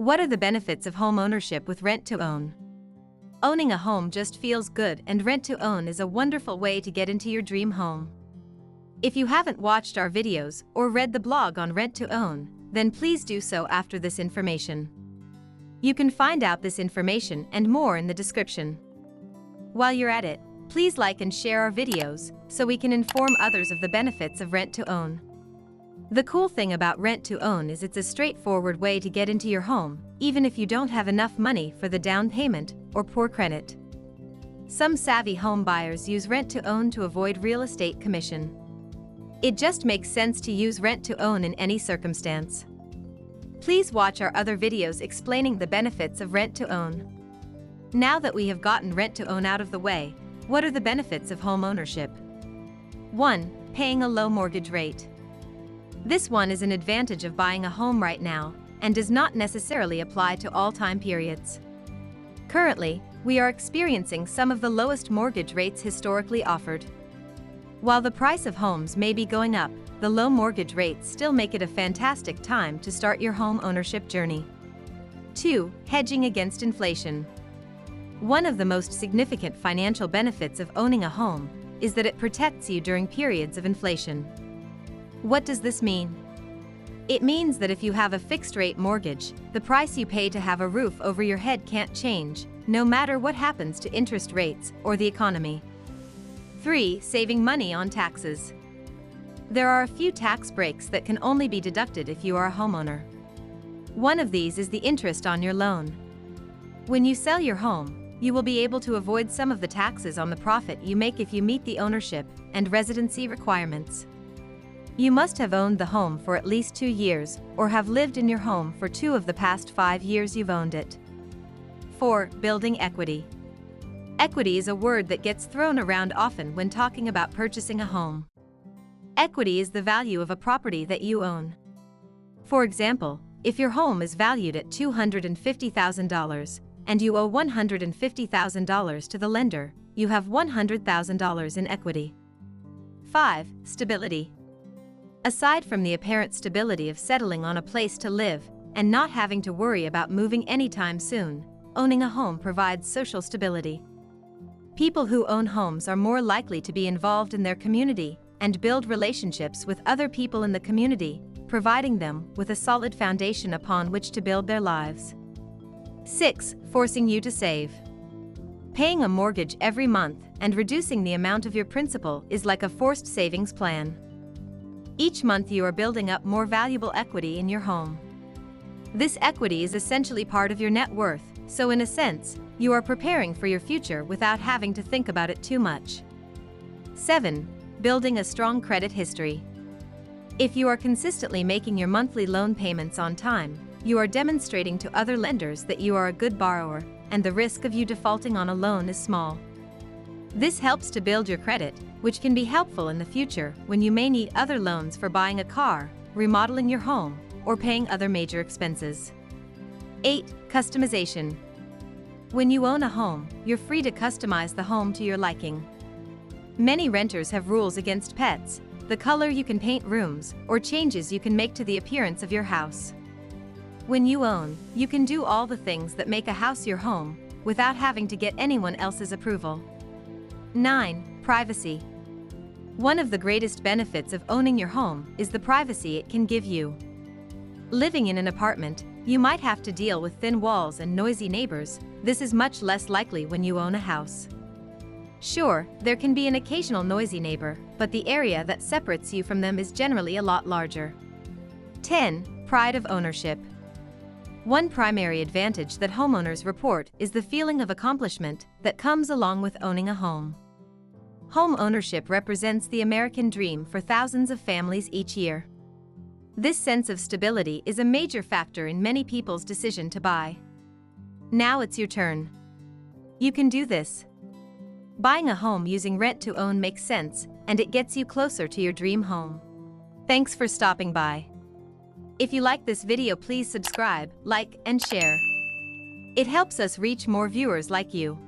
What are the benefits of home ownership with rent-to-own? Owning a home just feels good, and rent-to-own is a wonderful way to get into your dream home. If you haven't watched our videos or read the blog on rent-to-own, then please do so after this information. You can find out this information and more in the description. While you're at it, please like and share our videos so we can inform others of the benefits of rent-to-own. The cool thing about rent-to-own is it's a straightforward way to get into your home, even if you don't have enough money for the down payment or poor credit. Some savvy home buyers use rent-to-own to avoid real estate commission. It just makes sense to use rent-to-own in any circumstance. Please watch our other videos explaining the benefits of rent-to-own. Now that we have gotten rent-to-own out of the way, what are the benefits of home ownership? 1. Paying a low mortgage rate. This one is an advantage of buying a home right now and does not necessarily apply to all time periods. Currently, we are experiencing some of the lowest mortgage rates historically offered. While the price of homes may be going up, the low mortgage rates still make it a fantastic time to start your home ownership journey. 2. Hedging against inflation. One of the most significant financial benefits of owning a home is that it protects you during periods of inflation. What does this mean? It means that if you have a fixed-rate mortgage, the price you pay to have a roof over your head can't change, no matter what happens to interest rates or the economy. 3. Saving money on taxes. There are a few tax breaks that can only be deducted if you are a homeowner. One of these is the interest on your loan. When you sell your home, you will be able to avoid some of the taxes on the profit you make if you meet the ownership and residency requirements. You must have owned the home for at least 2 years or have lived in your home for 2 of the past 5 years you've owned it. 4. Building equity. Equity is a word that gets thrown around often when talking about purchasing a home. Equity is the value of a property that you own. For example, if your home is valued at $250,000 and you owe $150,000 to the lender, you have $100,000 in equity. 5. Stability. Aside from the apparent stability of settling on a place to live and not having to worry about moving anytime soon, owning a home provides social stability. People who own homes are more likely to be involved in their community and build relationships with other people in the community, providing them with a solid foundation upon which to build their lives. 6. Forcing you to save. Paying a mortgage every month and reducing the amount of your principal is like a forced savings plan. Each month you are building up more valuable equity in your home. This equity is essentially part of your net worth, so in a sense, you are preparing for your future without having to think about it too much. 7. Building a strong credit history. If you are consistently making your monthly loan payments on time, you are demonstrating to other lenders that you are a good borrower, and the risk of you defaulting on a loan is small. This helps to build your credit, which can be helpful in the future when you may need other loans for buying a car, remodeling your home, or paying other major expenses. 8. Customization. When you own a home, you're free to customize the home to your liking. Many renters have rules against pets, the color you can paint rooms, or changes you can make to the appearance of your house. When you own, you can do all the things that make a house your home without having to get anyone else's approval. 9. Privacy. One of the greatest benefits of owning your home is the privacy it can give you. Living in an apartment, you might have to deal with thin walls and noisy neighbors. This is much less likely when you own a house. Sure, there can be an occasional noisy neighbor, but the area that separates you from them is generally a lot larger. 10. Pride of ownership. One primary advantage that homeowners report is the feeling of accomplishment that comes along with owning a home. Home ownership represents the American dream for thousands of families each year. This sense of stability is a major factor in many people's decision to buy. Now it's your turn. You can do this. Buying a home using rent-to-own makes sense, and it gets you closer to your dream home. Thanks for stopping by. If you like this video, please subscribe, like, and share. It helps us reach more viewers like you.